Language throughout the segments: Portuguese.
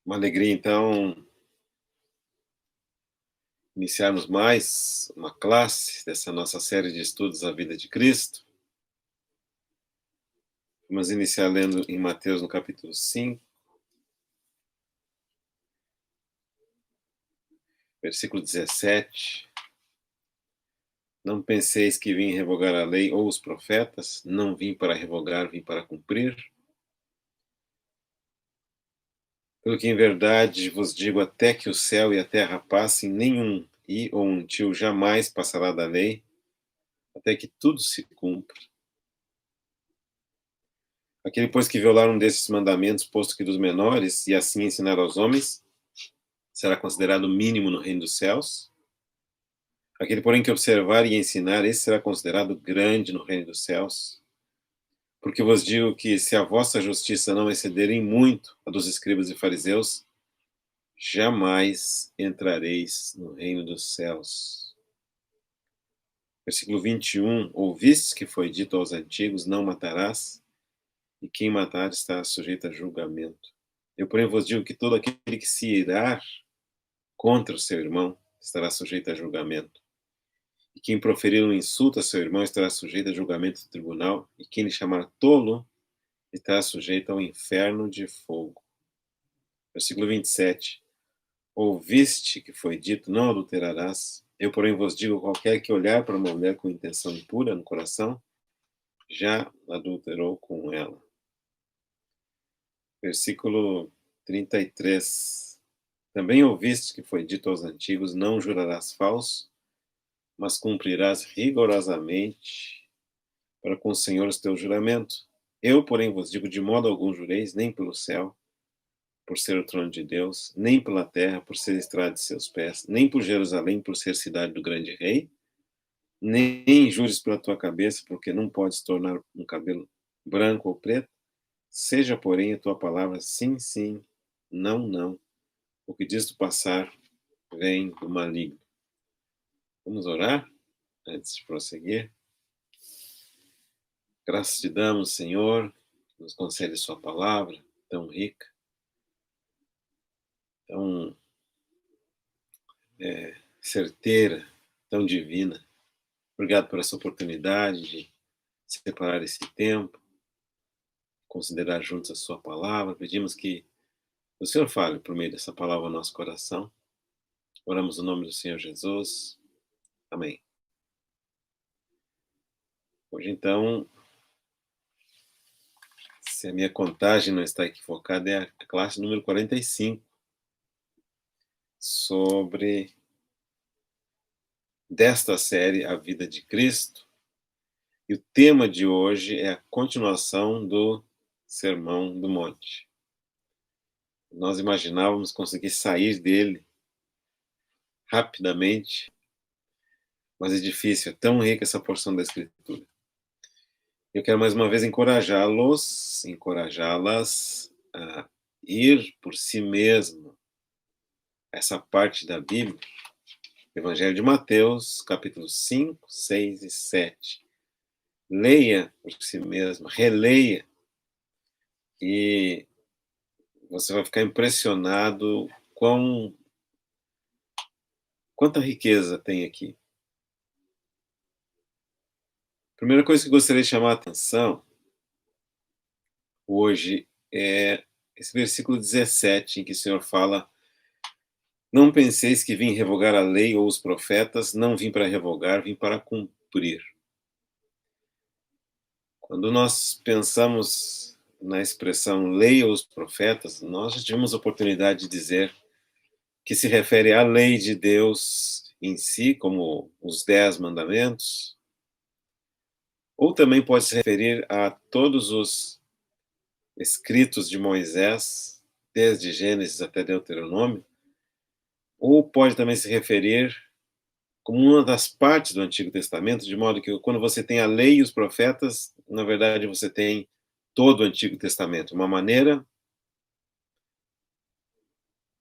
Uma alegria, então, iniciarmos mais uma classe dessa nossa série de estudos A Vida de Cristo. Vamos iniciar lendo em Mateus, no capítulo 5, versículo 17. Não penseis que vim revogar a lei ou os profetas, não vim para revogar, vim para cumprir. Pelo que em verdade vos digo, até que o céu e a terra passem, nenhum i ou um tio jamais passará da lei, até que tudo se cumpra. Aquele, pois, que violar um desses mandamentos, posto que dos menores, e assim ensinar aos homens, será considerado mínimo no reino dos céus. Aquele, porém, que observar e ensinar, esse será considerado grande no reino dos céus. Porque vos digo que, se a vossa justiça não exceder em muito a dos escribas e fariseus, jamais entrareis no reino dos céus. Versículo 21. Ouvistes que foi dito aos antigos, não matarás, e quem matar está sujeito a julgamento. Eu, porém, vos digo que todo aquele que se irar contra o seu irmão estará sujeito a julgamento. E quem proferir um insulto a seu irmão estará sujeito a julgamento do tribunal, e quem lhe chamar tolo estará sujeito ao inferno de fogo. Versículo 27. Ouviste que foi dito, não adulterarás. Eu, porém, vos digo, qualquer que olhar para uma mulher com intenção impura no coração, já adulterou com ela. Versículo 33. Também ouviste que foi dito aos antigos, não jurarás falso, mas cumprirás rigorosamente para com o Senhor os teus juramentos. Eu, porém, vos digo, de modo algum jureis, nem pelo céu, por ser o trono de Deus, nem pela terra, por ser estrada de seus pés, nem por Jerusalém, por ser cidade do grande rei, nem jures pela tua cabeça, porque não podes tornar um cabelo branco ou preto. Seja, porém, a tua palavra sim, sim, não, não. O que diz do passar vem do maligno. Vamos orar antes de prosseguir. Graças te damos, Senhor, que nos concede sua palavra tão rica, tão certeira, tão divina. Obrigado por essa oportunidade de separar esse tempo, considerar juntos a sua palavra. Pedimos que o Senhor fale por meio dessa palavra ao nosso coração. Oramos no nome do Senhor Jesus. Amém. Hoje, então, se a minha contagem não está equivocada, é a classe número 45, sobre desta série, A Vida de Cristo. E o tema de hoje é a continuação do Sermão do Monte. Nós imaginávamos conseguir sair dele rapidamente, mas é difícil, é tão rica essa porção da Escritura. Eu quero mais uma vez encorajá-las a ir por si mesmo essa parte da Bíblia, Evangelho de Mateus, capítulos 5, 6 e 7. Leia por si mesmo, releia, e você vai ficar impressionado quanta riqueza tem aqui. A primeira coisa que gostaria de chamar a atenção hoje é esse versículo 17, em que o Senhor fala: não penseis que vim revogar a lei ou os profetas, não vim para revogar, vim para cumprir. Quando nós pensamos na expressão lei ou os profetas, nós já tivemos a oportunidade de dizer que se refere à lei de Deus em si, como os 10 mandamentos, ou também pode se referir a todos os escritos de Moisés, desde Gênesis até Deuteronômio, ou pode também se referir como uma das partes do Antigo Testamento, de modo que quando você tem a lei e os profetas, na verdade você tem todo o Antigo Testamento, uma maneira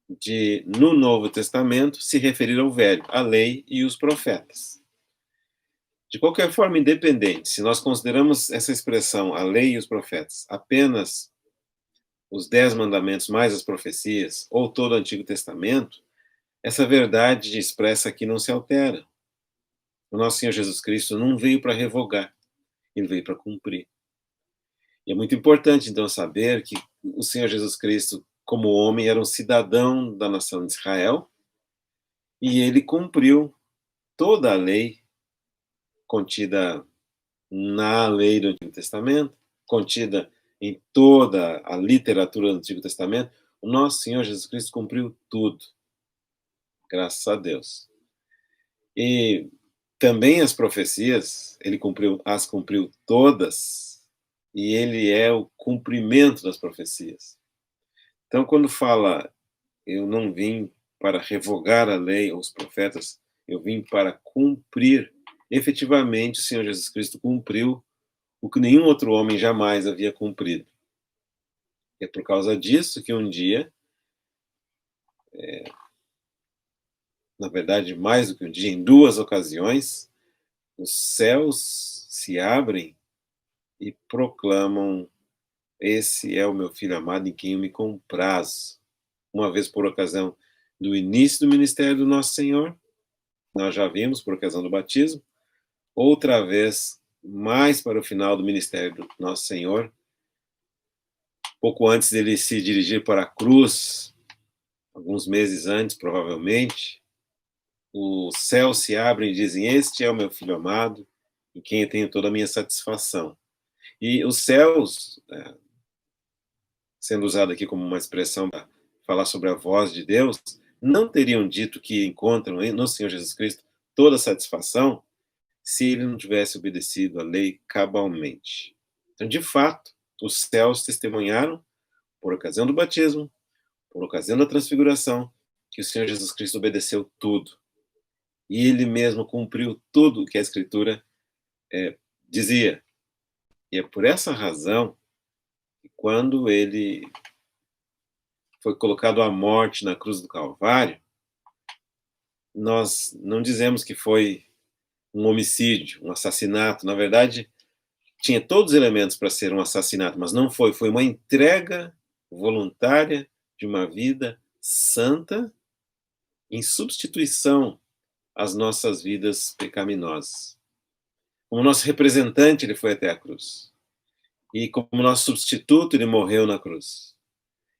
de, no Novo Testamento, se referir ao Velho, a lei e os profetas. De qualquer forma, independente, se nós consideramos essa expressão, a lei e os profetas, apenas os 10 mandamentos mais as profecias, ou todo o Antigo Testamento, essa verdade expressa aqui não se altera. O nosso Senhor Jesus Cristo não veio para revogar, ele veio para cumprir. E é muito importante, então, saber que o Senhor Jesus Cristo, como homem, era um cidadão da nação de Israel, e ele cumpriu toda a lei contida na lei do Antigo Testamento, contida em toda a literatura do Antigo Testamento. O nosso Senhor Jesus Cristo cumpriu tudo, graças a Deus. E também as profecias, ele as cumpriu todas, e ele é o cumprimento das profecias. Então, quando fala, eu não vim para revogar a lei ou os profetas, eu vim para cumprir. Efetivamente, o Senhor Jesus Cristo cumpriu o que nenhum outro homem jamais havia cumprido. É por causa disso que um dia, na verdade, mais do que um dia, em 2 ocasiões, os céus se abrem e proclamam: esse é o meu filho amado em quem eu me comprazo. Uma vez por ocasião do início do ministério do nosso Senhor, nós já vimos por ocasião do batismo, outra vez mais para o final do ministério do nosso Senhor, pouco antes dele se dirigir para a cruz, alguns meses antes, provavelmente, os céus se abrem e dizem: este é o meu filho amado, em quem eu tenho toda a minha satisfação. E os céus, sendo usado aqui como uma expressão para falar sobre a voz de Deus, não teriam dito que encontram no Senhor Jesus Cristo toda a satisfação se ele não tivesse obedecido à lei cabalmente. Então, de fato, os céus testemunharam, por ocasião do batismo, por ocasião da transfiguração, que o Senhor Jesus Cristo obedeceu tudo. E ele mesmo cumpriu tudo o que a Escritura dizia. E é por essa razão que quando ele foi colocado à morte na cruz do Calvário, nós não dizemos que foi um homicídio, um assassinato. Na verdade, tinha todos os elementos para ser um assassinato, mas não foi. Foi uma entrega voluntária de uma vida santa em substituição às nossas vidas pecaminosas. Como nosso representante, ele foi até a cruz. E como nosso substituto, ele morreu na cruz.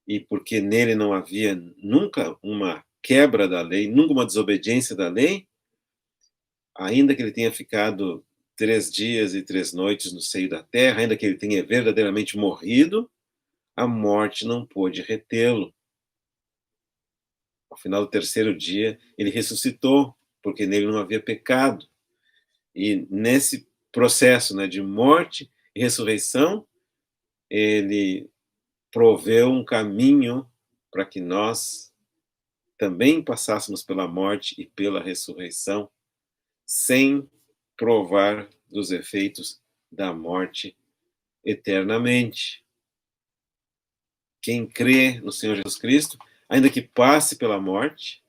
E porque nele não havia nunca uma quebra da lei, nunca uma desobediência da lei, ainda que ele tenha ficado 3 dias e 3 noites no seio da terra, ainda que ele tenha verdadeiramente morrido, a morte não pôde retê-lo. Ao final do 3º dia, ele ressuscitou, porque nele não havia pecado. E nesse processo, né, de morte e ressurreição, ele proveu um caminho para que nós também passássemos pela morte e pela ressurreição, sem provar dos efeitos da morte eternamente. Quem crê no Senhor Jesus Cristo, ainda que passe pela morte,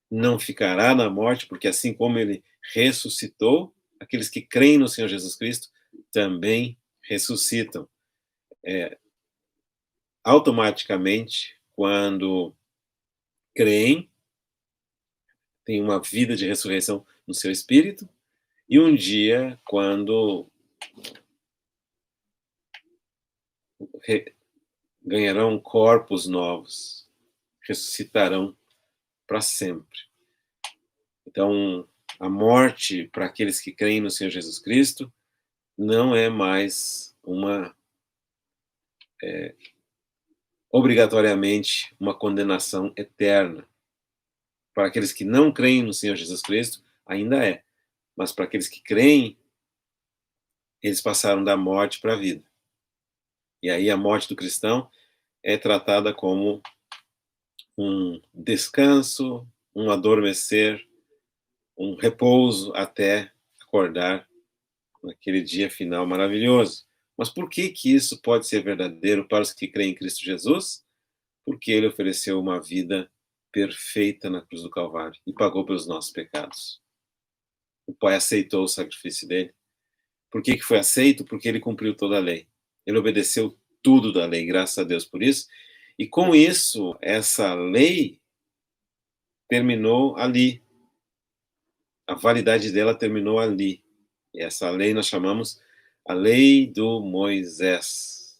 não ficará na morte, porque assim como ele ressuscitou, aqueles que creem no Senhor Jesus Cristo também ressuscitam. Automaticamente, quando creem, tem uma vida de ressurreição no seu espírito, e um dia, quando ganharão corpos novos, ressuscitarão para sempre. Então, a morte para aqueles que creem no Senhor Jesus Cristo não é mais obrigatoriamente uma condenação eterna. Para aqueles que não creem no Senhor Jesus Cristo, ainda é. Mas para aqueles que creem, eles passaram da morte para a vida. E aí a morte do cristão é tratada como um descanso, um adormecer, um repouso até acordar naquele dia final maravilhoso. Mas por que que isso pode ser verdadeiro para os que creem em Cristo Jesus? Porque ele ofereceu uma vida perfeita na cruz do Calvário e pagou pelos nossos pecados. O Pai aceitou o sacrifício dele. Por que que foi aceito? Porque ele cumpriu toda a lei. Ele obedeceu tudo da lei, graças a Deus por isso. E com isso, essa lei terminou ali. A validade dela terminou ali. E essa lei nós chamamos a lei do Moisés.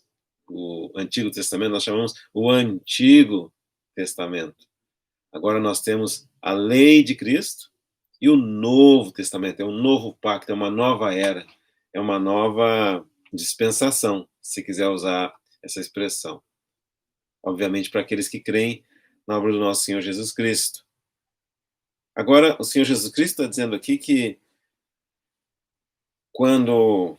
O Antigo Testamento nós chamamos o Antigo Testamento. Agora nós temos a lei de Cristo e o Novo Testamento. É um novo pacto, é uma nova era, é uma nova dispensação, se quiser usar essa expressão. Obviamente para aqueles que creem na obra do nosso Senhor Jesus Cristo. Agora, o Senhor Jesus Cristo está dizendo aqui que quando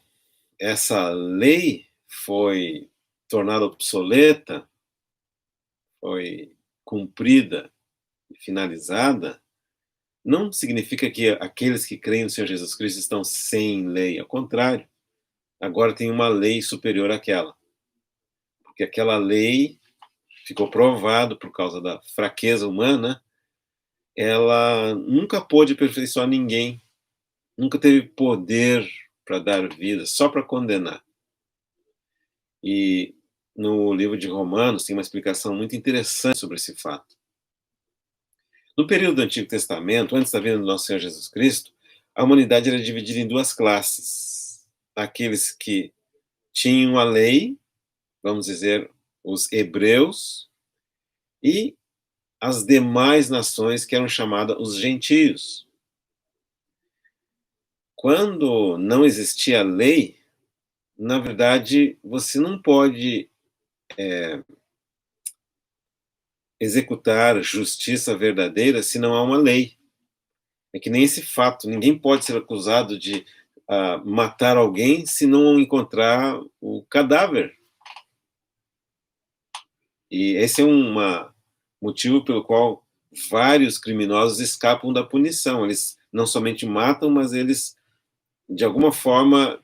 essa lei foi tornada obsoleta, foi cumprida e finalizada, não significa que aqueles que creem no Senhor Jesus Cristo estão sem lei. Ao contrário, agora tem uma lei superior àquela. Porque aquela lei ficou provado por causa da fraqueza humana, ela nunca pôde aperfeiçoar ninguém, nunca teve poder para dar vida, só para condenar. E no livro de Romanos tem uma explicação muito interessante sobre esse fato. No período do Antigo Testamento, antes da vinda do nosso Senhor Jesus Cristo, a humanidade era dividida em duas classes. Aqueles que tinham a lei, vamos dizer, os hebreus, e as demais nações que eram chamadas os gentios. Quando não existia lei, na verdade, você não pode executar justiça verdadeira se não há uma lei. É que nem esse fato, ninguém pode ser acusado de matar alguém se não encontrar o cadáver. E esse é um motivo pelo qual vários criminosos escapam da punição. Eles não somente matam, mas eles, de alguma forma,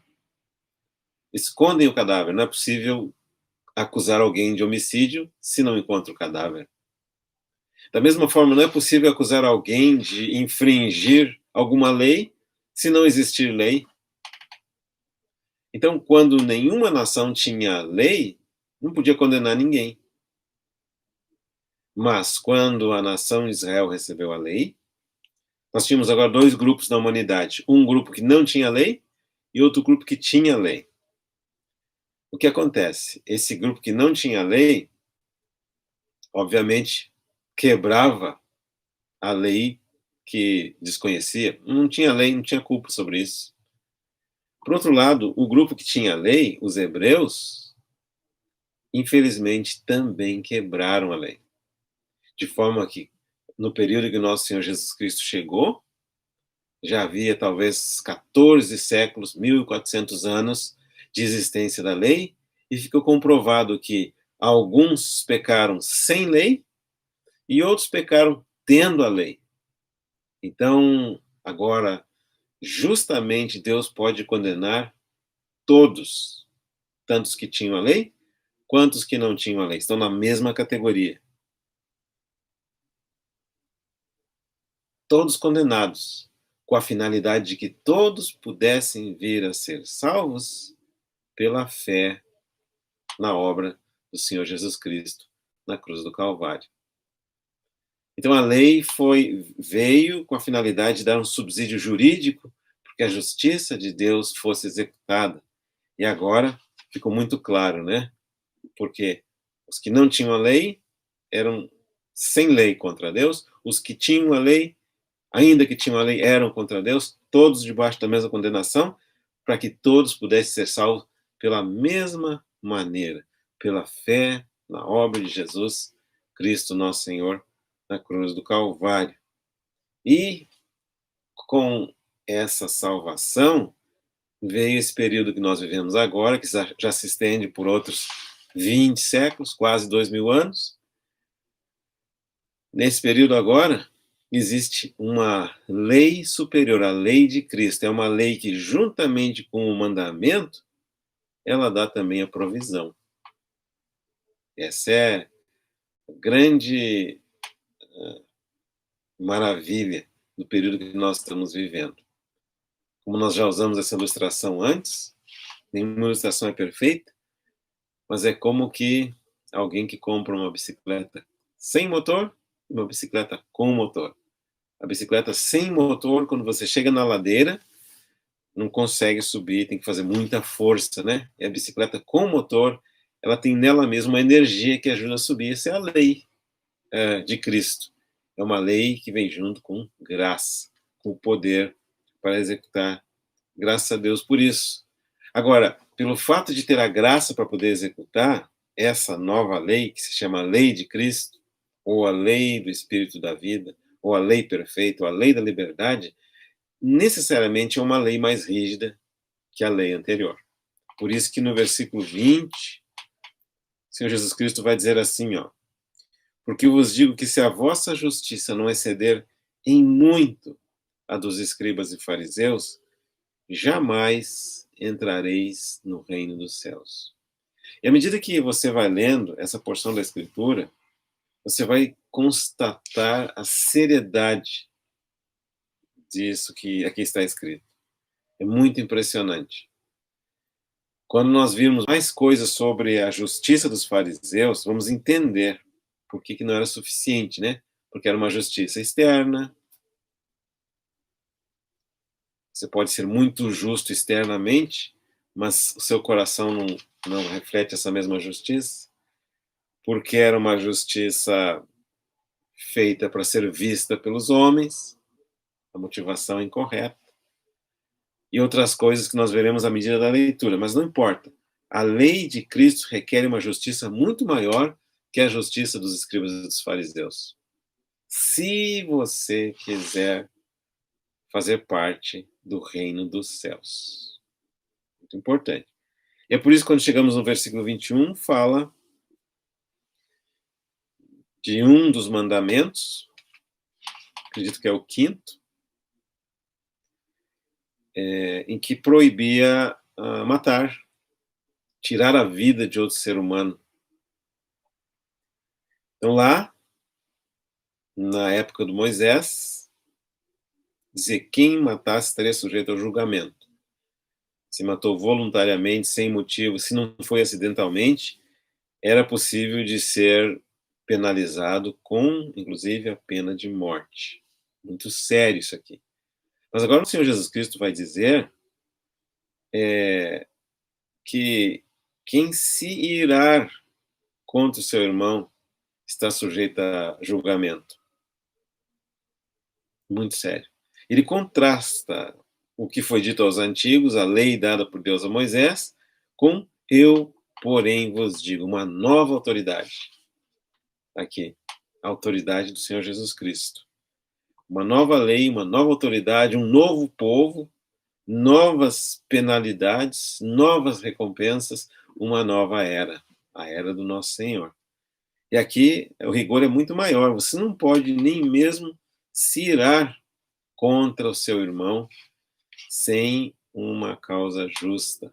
escondem o cadáver. Não é possível acusar alguém de homicídio se não encontra o cadáver. Da mesma forma, não é possível acusar alguém de infringir alguma lei se não existir lei. Então, quando nenhuma nação tinha lei, não podia condenar ninguém. Mas, quando a nação Israel recebeu a lei, nós tínhamos agora dois grupos na humanidade. Um grupo que não tinha lei e outro grupo que tinha lei. O que acontece? Esse grupo que não tinha lei, obviamente, quebrava a lei que desconhecia. Não tinha lei, não tinha culpa sobre isso. Por outro lado, o grupo que tinha lei, os hebreus, infelizmente também quebraram a lei. De forma que, no período que nosso Senhor Jesus Cristo chegou, já havia talvez 14 séculos, 1400 anos de existência da lei, e ficou comprovado que alguns pecaram sem lei e outros pecaram tendo a lei. Então, agora, justamente Deus pode condenar todos, tanto os que tinham a lei, quanto os que não tinham a lei. Estão na mesma categoria. Todos condenados, com a finalidade de que todos pudessem vir a ser salvos pela fé na obra do Senhor Jesus Cristo na cruz do Calvário. Então a lei veio com a finalidade de dar um subsídio jurídico porque a justiça de Deus fosse executada. E agora ficou muito claro, né? Porque os que não tinham a lei eram sem lei contra Deus, os que tinham a lei, ainda que tinham a lei, eram contra Deus, todos debaixo da mesma condenação, para que todos pudessem ser salvos pela mesma maneira, pela fé na obra de Jesus Cristo, nosso Senhor, na cruz do Calvário. E com essa salvação veio esse período que nós vivemos agora, que já se estende por outros 20 séculos, quase 2000 anos. Nesse período agora, existe uma lei superior, a lei de Cristo. É uma lei que, juntamente com o mandamento, ela dá também a provisão. Essa é a grande maravilha do período que nós estamos vivendo. Como nós já usamos essa ilustração antes, nenhuma ilustração é perfeita, mas é como que alguém que compra uma bicicleta sem motor e uma bicicleta com motor. A bicicleta sem motor, quando você chega na ladeira, não consegue subir, tem que fazer muita força, né? E a bicicleta com motor, ela tem nela mesma uma energia que ajuda a subir. Essa é a lei de Cristo. É uma lei que vem junto com graça, com o poder para executar. Graças a Deus por isso. Agora, pelo fato de ter a graça para poder executar essa nova lei, que se chama Lei de Cristo, ou a Lei do Espírito da Vida, ou a Lei Perfeita, ou a Lei da Liberdade, necessariamente é uma lei mais rígida que a lei anterior. Por isso que no versículo 20, o Senhor Jesus Cristo vai dizer assim, ó: porque eu vos digo que se a vossa justiça não exceder em muito a dos escribas e fariseus, jamais entrareis no reino dos céus. E à medida que você vai lendo essa porção da Escritura, você vai constatar a seriedade disso que aqui está escrito. É muito impressionante. Quando nós virmos mais coisas sobre a justiça dos fariseus, vamos entender por que não era suficiente, né? Porque era uma justiça externa. Você pode ser muito justo externamente, mas o seu coração não reflete essa mesma justiça, porque era uma justiça feita para ser vista pelos homens, a motivação é incorreta, e outras coisas que nós veremos à medida da leitura, mas não importa. A lei de Cristo requer uma justiça muito maior que a justiça dos escribas e dos fariseus. Se você quiser fazer parte do reino dos céus. Muito importante. E é por isso que quando chegamos no versículo 21, fala de um dos mandamentos, acredito que é o quinto, em que proibia matar, tirar a vida de outro ser humano. Então lá, na época do Moisés, dizia quem matasse estaria sujeito ao julgamento. Se matou voluntariamente, sem motivo, se não foi acidentalmente, era possível de ser penalizado com, inclusive, a pena de morte. Muito sério isso aqui. Mas agora o Senhor Jesus Cristo vai dizer que quem se irar contra o seu irmão está sujeito a julgamento. Muito sério. Ele contrasta o que foi dito aos antigos, a lei dada por Deus a Moisés, com eu, porém, vos digo, uma nova autoridade. Aqui, a autoridade do Senhor Jesus Cristo. Uma nova lei, uma nova autoridade, um novo povo, novas penalidades, novas recompensas, uma nova era, a era do nosso Senhor. E aqui o rigor é muito maior, você não pode nem mesmo se irar contra o seu irmão sem uma causa justa.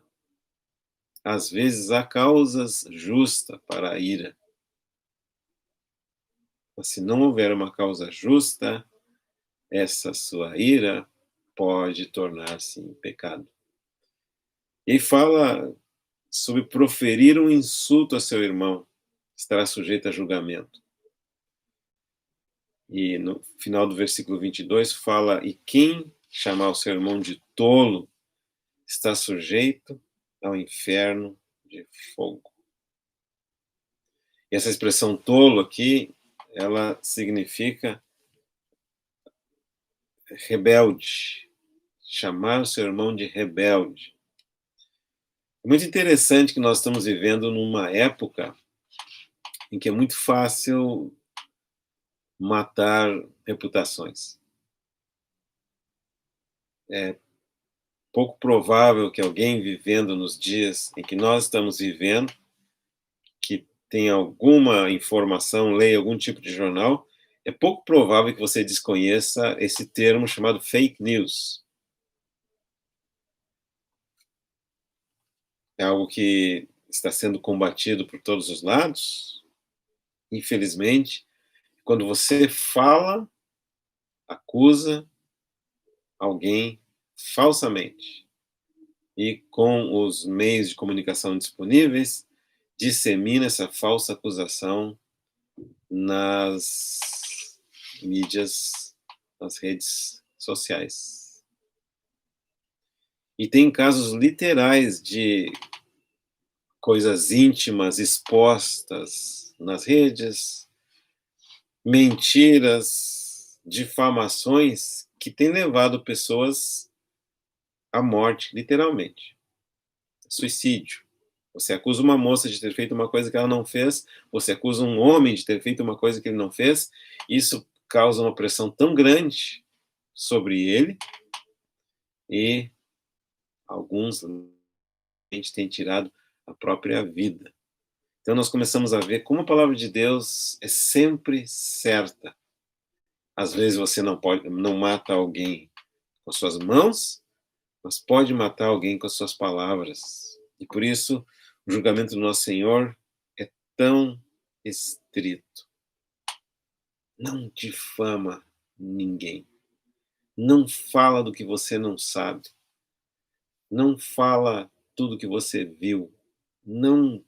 Às vezes há causas justas para a ira, mas se não houver uma causa justa, essa sua ira pode tornar-se em pecado. E fala sobre proferir um insulto a seu irmão, estará sujeito a julgamento. E no final do versículo 22 fala, e quem chamar o seu irmão de tolo está sujeito ao inferno de fogo. E essa expressão tolo aqui, ela significa rebelde, chamar o seu irmão de rebelde. É muito interessante que nós estamos vivendo numa época em que é muito fácil matar reputações. É pouco provável que alguém vivendo nos dias em que nós estamos vivendo, que tem alguma informação, leia algum tipo de jornal, é pouco provável que você desconheça esse termo chamado fake news. É algo que está sendo combatido por todos os lados, infelizmente. Quando você fala, acusa alguém falsamente e com os meios de comunicação disponíveis, dissemina essa falsa acusação nas mídias, nas redes sociais. E tem casos literais de coisas íntimas expostas nas redes, mentiras, difamações que têm levado pessoas à morte, literalmente. Suicídio. Você acusa uma moça de ter feito uma coisa que ela não fez, você acusa um homem de ter feito uma coisa que ele não fez, isso causa uma pressão tão grande sobre ele, e alguns têm tirado a própria vida. Então nós começamos a ver como a palavra de Deus é sempre certa. Às vezes você não mata alguém com suas mãos, mas pode matar alguém com as suas palavras. E por isso o julgamento do nosso Senhor é tão estrito. Não difama ninguém. Não fala do que você não sabe. Não fala tudo que você viu. Não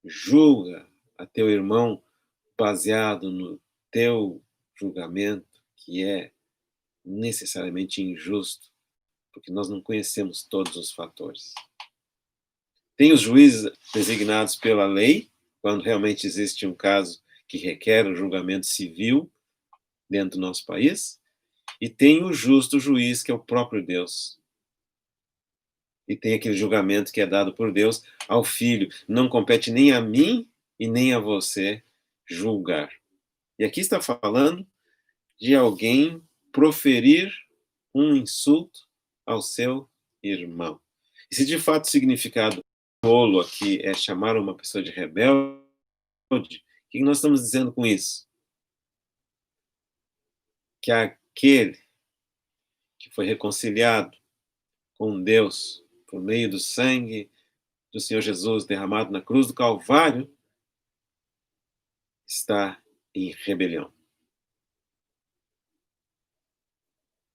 julga a teu irmão baseado no teu julgamento, que é necessariamente injusto, porque nós não conhecemos todos os fatores. Tem os juízes designados pela lei, quando realmente existe um caso que requer o julgamento civil dentro do nosso país, e tem o justo juiz, que é o próprio Deus. E tem aquele julgamento que é dado por Deus ao Filho. Não compete nem a mim e nem a você julgar. E aqui está falando de alguém proferir um insulto ao seu irmão. E se de fato o significado tolo aqui é chamar uma pessoa de rebelde, o que nós estamos dizendo com isso? Que aquele que foi reconciliado com Deus por meio do sangue do Senhor Jesus derramado na cruz do Calvário está em rebelião.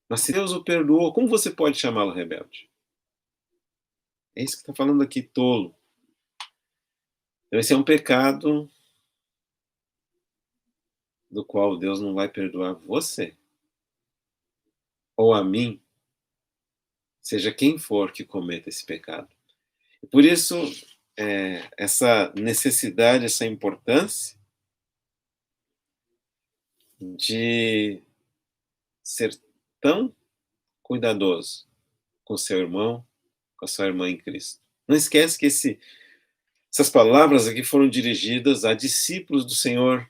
Mas se Deus o perdoou, como você pode chamá-lo rebelde? É isso que está falando aqui, tolo. Então esse é um pecado do qual Deus não vai perdoar você ou a mim, seja quem for que cometa esse pecado. E por isso, essa necessidade, essa importância de ser tão cuidadoso com seu irmão, com a sua irmã em Cristo. Não esquece que essas palavras aqui foram dirigidas a discípulos do Senhor,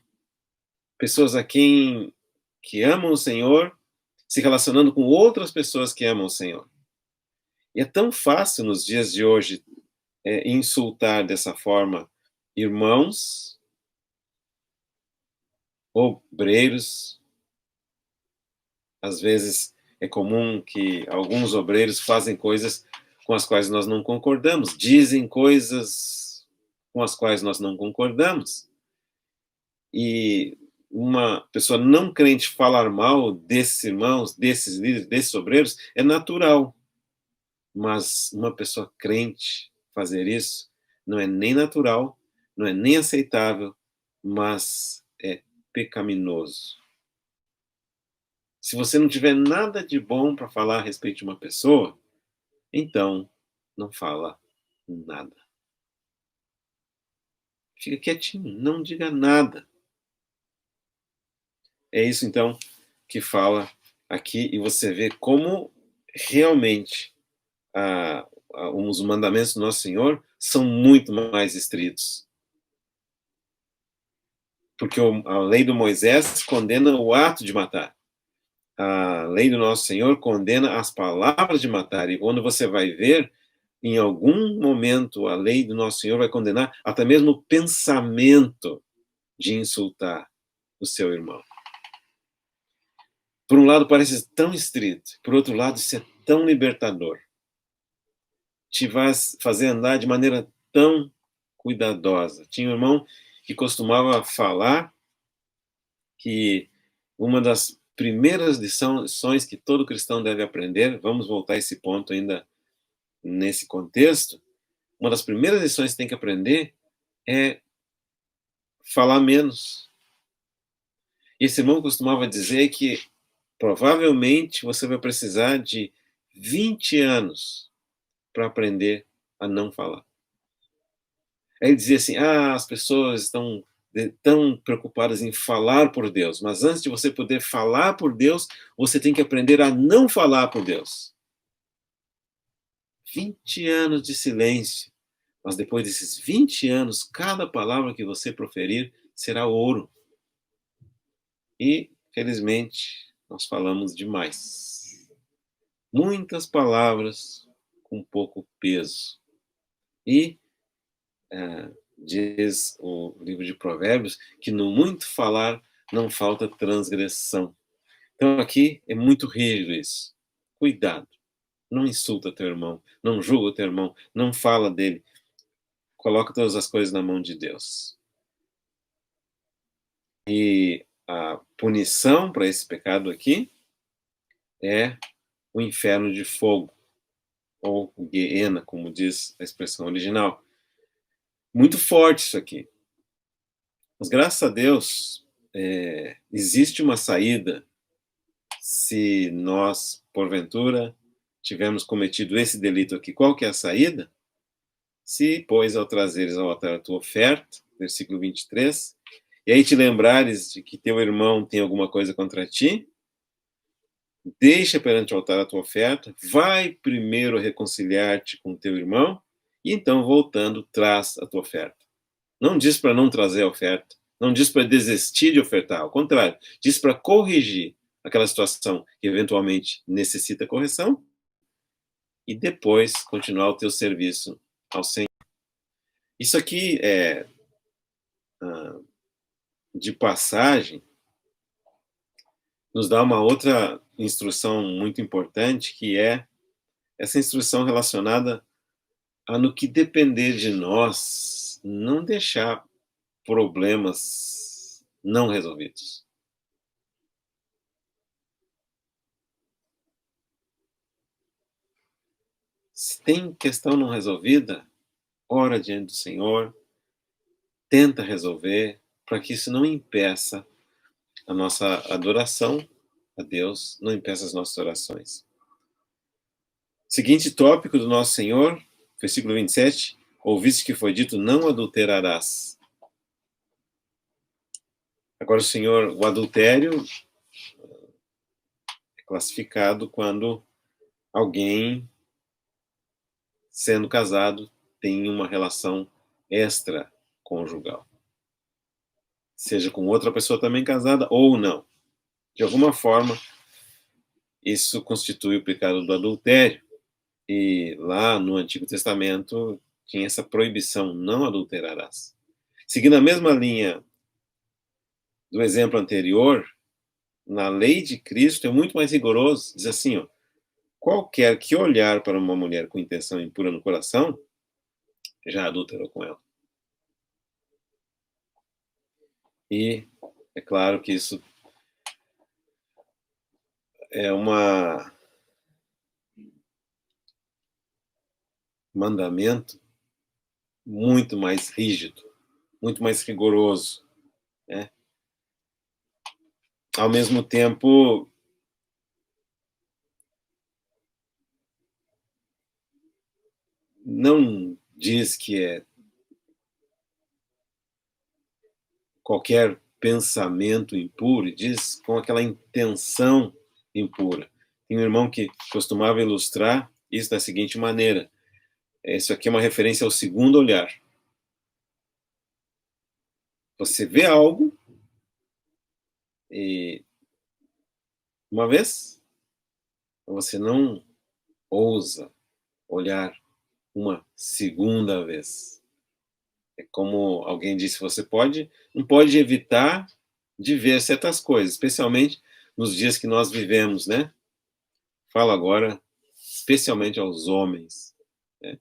pessoas que amam o Senhor, se relacionando com outras pessoas que amam o Senhor. E é tão fácil nos dias de hoje insultar dessa forma irmãos, obreiros. Às vezes é comum que alguns obreiros fazem coisas com as quais nós não concordamos, dizem coisas com as quais nós não concordamos. E uma pessoa não crente falar mal desses irmãos, desses líderes, desses obreiros, é natural. Mas uma pessoa crente fazer isso não é nem natural, não é nem aceitável, mas é pecaminoso. Se você não tiver nada de bom para falar a respeito de uma pessoa, então não fala nada. Fica quietinho, não diga nada. É isso então que fala aqui, e você vê como realmente os mandamentos do nosso Senhor são muito mais estritos. Porque a lei do Moisés condena o ato de matar. A lei do nosso Senhor condena as palavras de matar. E quando você vai ver, em algum momento, a lei do nosso Senhor vai condenar até mesmo o pensamento de insultar o seu irmão. Por um lado, parece tão estrito. Por outro lado, isso é tão libertador. Te vai fazer andar de maneira tão cuidadosa. Tinha um irmão que costumava falar que uma das primeiras lições que todo cristão deve aprender, vamos voltar a esse ponto ainda nesse contexto, uma das primeiras lições que tem que aprender é falar menos. E esse irmão costumava dizer que provavelmente você vai precisar de 20 anos para aprender a não falar. Aí ele dizia assim: as pessoas estão tão preocupadas em falar por Deus, mas antes de você poder falar por Deus, você tem que aprender a não falar por Deus. 20 anos de silêncio, mas depois desses 20 anos, cada palavra que você proferir será ouro. E, felizmente, nós falamos demais. Muitas palavras com pouco peso. E diz o livro de Provérbios que no muito falar não falta transgressão. Então aqui é muito rígido isso. Cuidado. Não insulta teu irmão, não julga teu irmão, não fala dele. Coloca todas as coisas na mão de Deus. E a punição para esse pecado aqui é o inferno de fogo, ou Gehenna, como diz a expressão original. Muito forte isso aqui. Mas graças a Deus, existe uma saída se nós, porventura, tivermos cometido esse delito aqui. Qual que é a saída? Se, pois, ao trazeres ao altar a tua oferta, versículo 23, e aí te lembrares de que teu irmão tem alguma coisa contra ti, deixa perante o altar a tua oferta, vai primeiro reconciliar-te com teu irmão, e então, voltando, traz a tua oferta. Não diz para não trazer a oferta, não diz para desistir de ofertar, ao contrário, diz para corrigir aquela situação que eventualmente necessita correção, e depois continuar o teu serviço ao Senhor. Isso aqui é de passagem, nos dá uma outra instrução muito importante, que é essa instrução relacionada a, no que depender de nós, não deixar problemas não resolvidos. Se tem questão não resolvida, ora diante do Senhor, tenta resolver, para que isso não impeça a nossa adoração a Deus, não impeça as nossas orações. Seguinte tópico do nosso Senhor, versículo 27, ouviste que foi dito, não adulterarás. Agora o adultério é classificado quando alguém, sendo casado, tem uma relação extraconjugal. Seja com outra pessoa também casada ou não. De alguma forma, isso constitui o pecado do adultério. E lá no Antigo Testamento tinha essa proibição, não adulterarás. Seguindo a mesma linha do exemplo anterior, na lei de Cristo é muito mais rigoroso. Diz assim, qualquer que olhar para uma mulher com intenção impura no coração, já adulterou com ela. E é claro que isso é mandamento muito mais rígido, muito mais rigoroso, né? Ao mesmo tempo, não diz que é qualquer pensamento impuro, diz com aquela intenção impura. Tem um irmão que costumava ilustrar isso da seguinte maneira: isso aqui é uma referência ao segundo olhar. Você vê algo e uma vez você não ousa olhar uma segunda vez. É como alguém disse, você não pode evitar de ver certas coisas, especialmente nos dias que nós vivemos, né? Falo agora especialmente aos homens, né?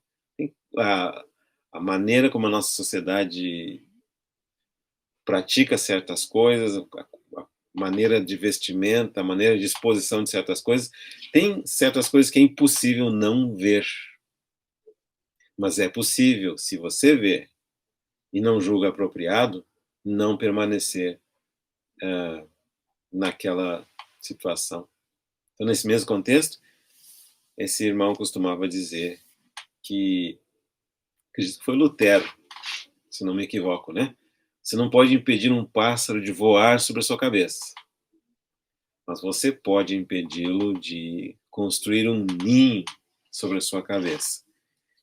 A maneira como a nossa sociedade pratica certas coisas, a maneira de vestimenta, a maneira de exposição de certas coisas, tem certas coisas que é impossível não ver. Mas é possível, se você vê e não julga apropriado, não permanecer naquela situação. Então, nesse mesmo contexto, esse irmão costumava dizer que, acredito que foi Lutero, se não me equivoco, né? Você não pode impedir um pássaro de voar sobre a sua cabeça, mas você pode impedi-lo de construir um ninho sobre a sua cabeça.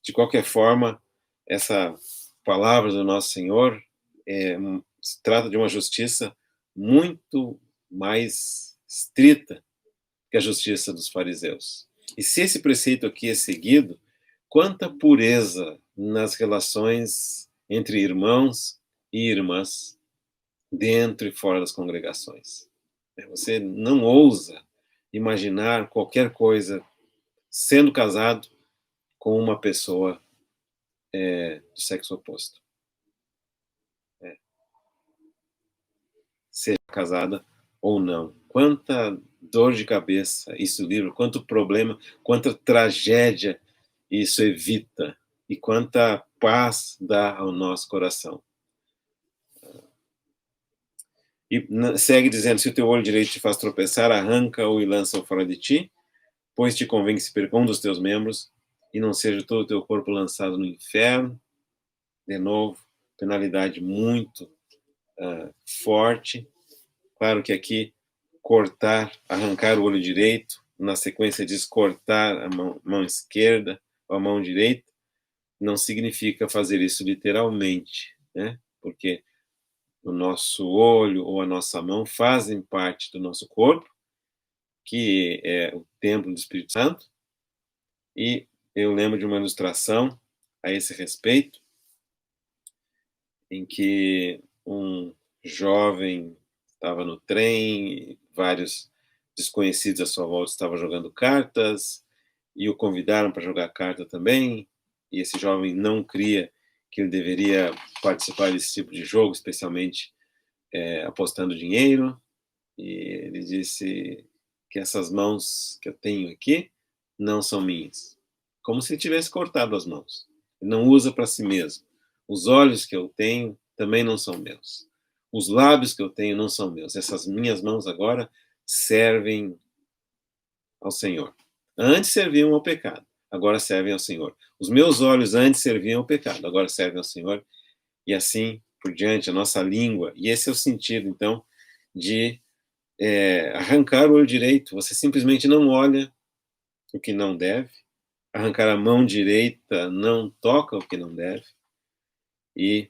De qualquer forma, essa palavra do nosso Senhor se trata de uma justiça muito mais estrita que a justiça dos fariseus. E se esse preceito aqui é seguido, quanta pureza nas relações entre irmãos e irmãs, dentro e fora das congregações. Você não ousa imaginar qualquer coisa sendo casado com uma pessoa do sexo oposto. Seja casada ou não. Quanta dor de cabeça isso livra, quanto problema, quanta tragédia isso evita e quanta paz dá ao nosso coração. E segue dizendo, se o teu olho direito te faz tropeçar, arranca-o e lança-o fora de ti, pois te convém que se perca um dos teus membros e não seja todo o teu corpo lançado no inferno. De novo, penalidade muito forte. Claro que aqui cortar, arrancar o olho direito, na sequência diz cortar a mão esquerda ou a mão direita, não significa fazer isso literalmente, né? Porque o nosso olho ou a nossa mão fazem parte do nosso corpo, que é o templo do Espírito Santo, e eu lembro de uma ilustração a esse respeito, em que um jovem estava no trem, vários desconhecidos à sua volta estavam jogando cartas, e o convidaram para jogar carta também, e esse jovem não cria que ele deveria participar desse tipo de jogo, especialmente apostando dinheiro, e ele disse que essas mãos que eu tenho aqui não são minhas, como se ele tivesse cortado as mãos. Ele não usa para si mesmo. Os olhos que eu tenho também não são meus. Os lábios que eu tenho não são meus. Essas minhas mãos agora servem ao Senhor. Antes serviam ao pecado, agora servem ao Senhor. Os meus olhos antes serviam ao pecado, agora servem ao Senhor. E assim por diante, a nossa língua. E esse é o sentido, então, de arrancar o olho direito. Você simplesmente não olha o que não deve. Arrancar a mão direita, não toca o que não deve. E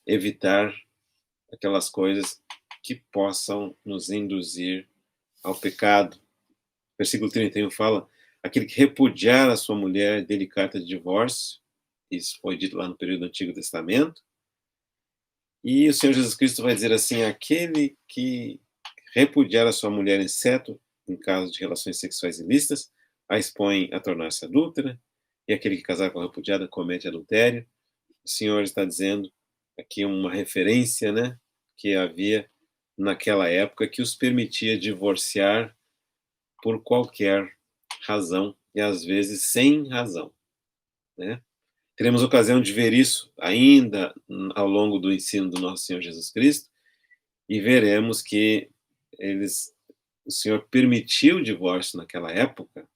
evitar aquelas coisas que possam nos induzir ao pecado. Versículo 31 fala, aquele que repudiar a sua mulher dele carta de divórcio. Isso foi dito lá no período do Antigo Testamento. E o Senhor Jesus Cristo vai dizer assim, aquele que repudiar a sua mulher, exceto em caso de relações sexuais ilícitas, a expõe a tornar-se adúltera, e aquele que casar com a repudiada comete adultério. O Senhor está dizendo aqui uma referência, né, que havia naquela época que os permitia divorciar por qualquer razão, e às vezes sem razão, né? Teremos ocasião de ver isso ainda ao longo do ensino do nosso Senhor Jesus Cristo, e veremos que o Senhor permitiu o divórcio naquela época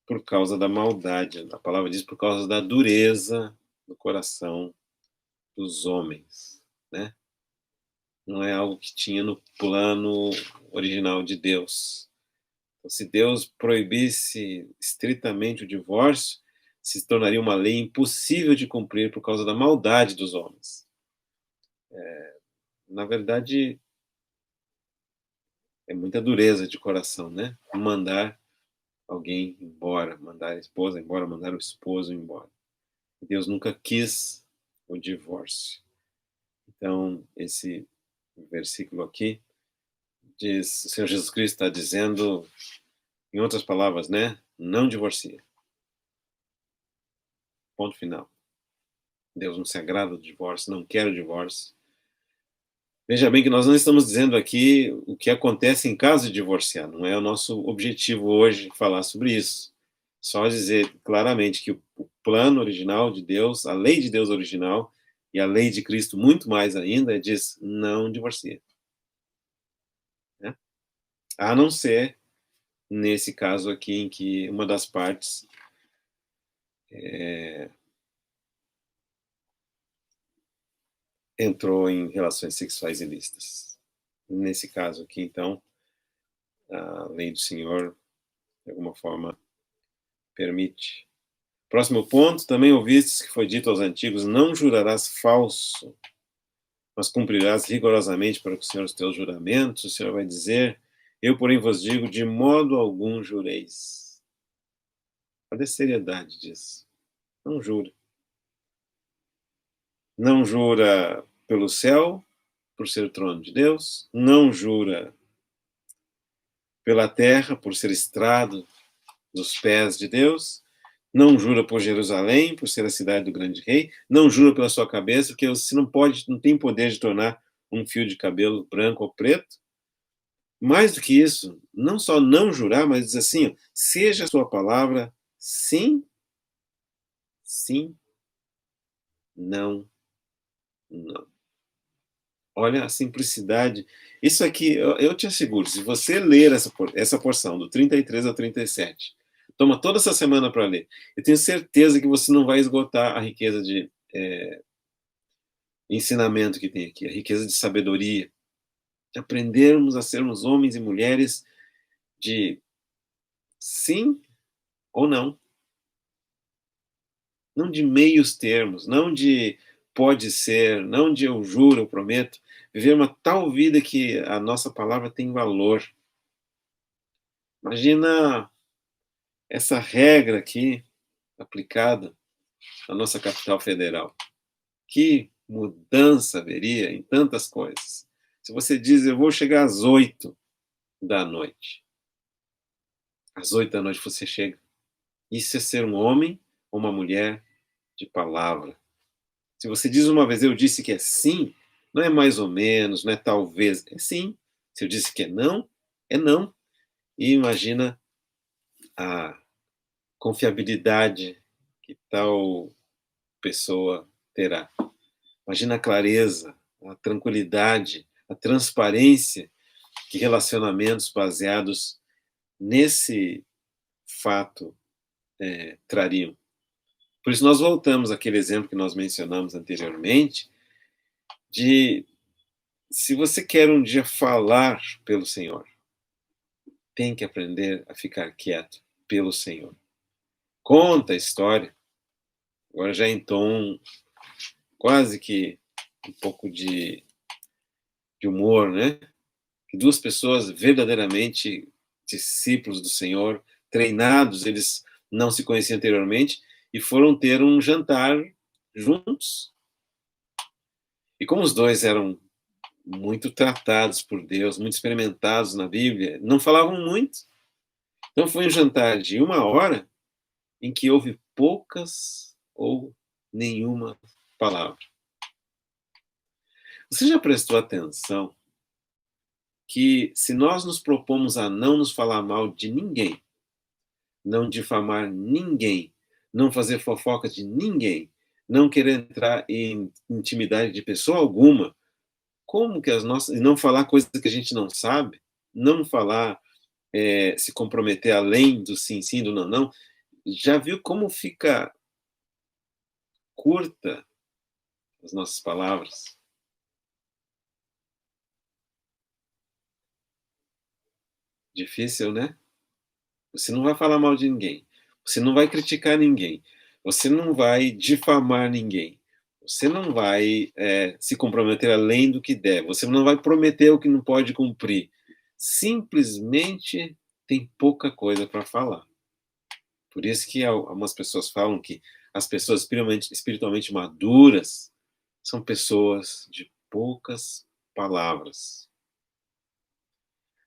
por causa da maldade. A palavra diz por causa da dureza do coração dos homens, né? Não é algo que tinha no plano original de Deus. Então, se Deus proibisse estritamente o divórcio, se tornaria uma lei impossível de cumprir por causa da maldade dos homens. Na verdade, é muita dureza de coração, né? Mandar alguém embora, mandar a esposa embora, mandar o esposo embora. Deus nunca quis o divórcio. Então, esse versículo aqui diz, o Senhor Jesus Cristo está dizendo, em outras palavras, né? Não divorcia. Ponto final. Deus não se agrada do divórcio, não quer o divórcio. Veja bem que nós não estamos dizendo aqui o que acontece em caso de divorciar, não é o nosso objetivo hoje falar sobre isso. Só dizer claramente que o plano original de Deus, a lei de Deus original, e a lei de Cristo muito mais ainda, diz: não divorcia. Né? A não ser nesse caso aqui, em que uma das partes entrou em relações sexuais ilícitas. Nesse caso aqui, então, a lei do Senhor, de alguma forma, permite. Próximo ponto, também ouvistes que foi dito aos antigos: não jurarás falso, mas cumprirás rigorosamente para com o Senhor os teus juramentos. O Senhor vai dizer: eu, porém, vos digo, de modo algum jureis. Cadê a seriedade disso? Não jura. Não jura pelo céu, por ser o trono de Deus. Não jura pela terra, por ser estrado dos pés de Deus. Não jura por Jerusalém, por ser a cidade do grande rei. Não jura pela sua cabeça, porque você não pode, não tem poder de tornar um fio de cabelo branco ou preto. Mais do que isso, não só não jurar, mas diz assim: ó, seja a sua palavra sim, sim, não, não. Olha a simplicidade. Isso aqui, eu te asseguro, se você ler essa porção, do 33 ao 37, toma toda essa semana para ler, eu tenho certeza que você não vai esgotar a riqueza de ensinamento que tem aqui, a riqueza de sabedoria, de aprendermos a sermos homens e mulheres de sim ou não. Não de meios termos, não de pode ser, não de eu juro, eu prometo. Viver uma tal vida que a nossa palavra tem valor. Imagina essa regra aqui aplicada na nossa capital federal. Que mudança haveria em tantas coisas. Se você diz, eu vou chegar às 8 da noite. Às 8 da noite você chega. Isso é ser um homem ou uma mulher de palavra. Se você diz uma vez, eu disse que é sim, não é mais ou menos, não é talvez, é sim. Se eu disse que é não. E imagina a confiabilidade que tal pessoa terá. Imagina a clareza, a tranquilidade, a transparência que relacionamentos baseados nesse fato trariam. Por isso nós voltamos àquele exemplo que nós mencionamos anteriormente, de se você quer um dia falar pelo Senhor, tem que aprender a ficar quieto pelo Senhor. Conta a história, agora já em tom quase que um pouco de humor, né? Que duas pessoas verdadeiramente discípulos do Senhor, treinados, eles não se conheciam anteriormente, e foram ter um jantar juntos. E como os dois eram muito tratados por Deus, muito experimentados na Bíblia, não falavam muito. Então foi um jantar de 1 hora em que houve poucas ou nenhuma palavra. Você já prestou atenção que se nós nos propomos a não nos falar mal de ninguém, não difamar ninguém, não fazer fofoca de ninguém, não querer entrar em intimidade de pessoa alguma, como que as nossas, e não falar coisas que a gente não sabe, não falar, se comprometer além do sim, sim, do não, não, já viu como fica curta as nossas palavras? Difícil, né? Você não vai falar mal de ninguém. Você não vai criticar ninguém. Você não vai difamar ninguém. Você não vai se comprometer além do que deve. Você não vai prometer o que não pode cumprir. Simplesmente tem pouca coisa para falar. Por isso que algumas pessoas falam que as pessoas espiritualmente maduras são pessoas de poucas palavras.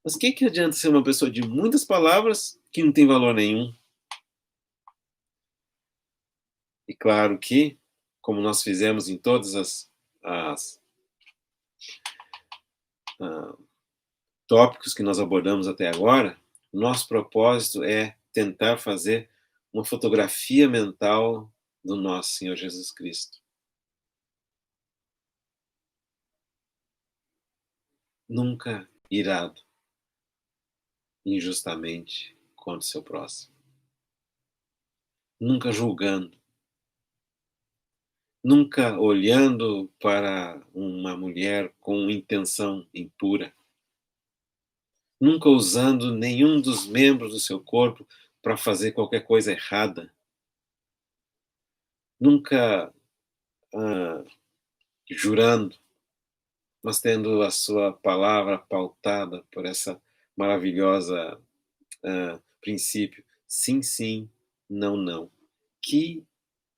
Mas o que adianta ser uma pessoa de muitas palavras que não tem valor nenhum? E claro que, como nós fizemos em todas as uh, tópicos que nós abordamos até agora, nosso propósito é tentar fazer uma fotografia mental do nosso Senhor Jesus Cristo. Nunca irado injustamente contra o seu próximo. Nunca julgando. Nunca olhando para uma mulher com intenção impura. Nunca usando nenhum dos membros do seu corpo para fazer qualquer coisa errada. Nunca jurando, mas tendo a sua palavra pautada por essa maravilhosa princípio. Sim, sim, não, não. Que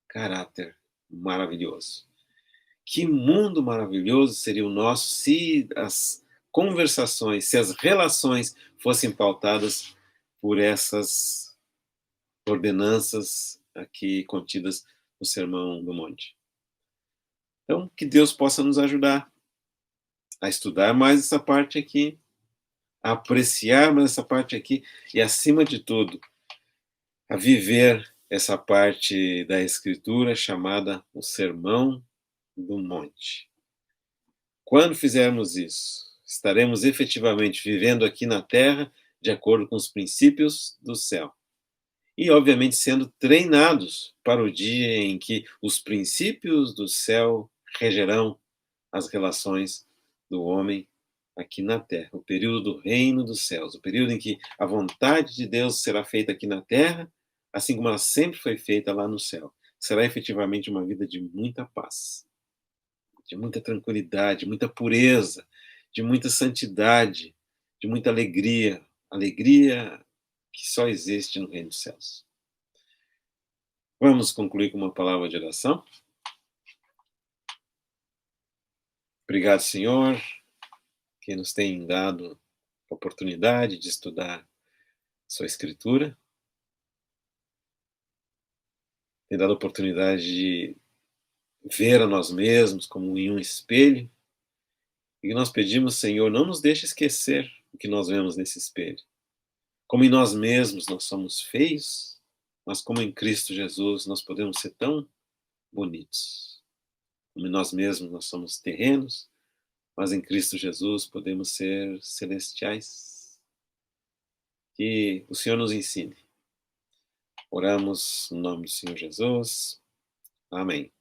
caráter maravilhoso. Que mundo maravilhoso seria o nosso se as conversações, se as relações fossem pautadas por essas ordenanças aqui contidas no Sermão do Monte. Então, que Deus possa nos ajudar a estudar mais essa parte aqui, a apreciar mais essa parte aqui e, acima de tudo, a viver essa parte da Escritura chamada o Sermão do Monte. Quando fizermos isso, estaremos efetivamente vivendo aqui na Terra de acordo com os princípios do céu. E, obviamente, sendo treinados para o dia em que os princípios do céu regerão as relações do homem aqui na Terra. O período do reino dos céus, o período em que a vontade de Deus será feita aqui na Terra, assim como ela sempre foi feita lá no céu. Será efetivamente uma vida de muita paz, de muita tranquilidade, de muita pureza, de muita santidade, de muita alegria. Alegria que só existe no reino dos céus. Vamos concluir com uma palavra de oração? Obrigado, Senhor, que nos tem dado a oportunidade de estudar sua Escritura, tem dado a oportunidade de ver a nós mesmos como em um espelho, e nós pedimos, Senhor, não nos deixe esquecer o que nós vemos nesse espelho. Como em nós mesmos nós somos feios, mas como em Cristo Jesus nós podemos ser tão bonitos. Como em nós mesmos nós somos terrenos, mas em Cristo Jesus podemos ser celestiais. Que o Senhor nos ensine. Oramos no nome do Senhor Jesus. Amém.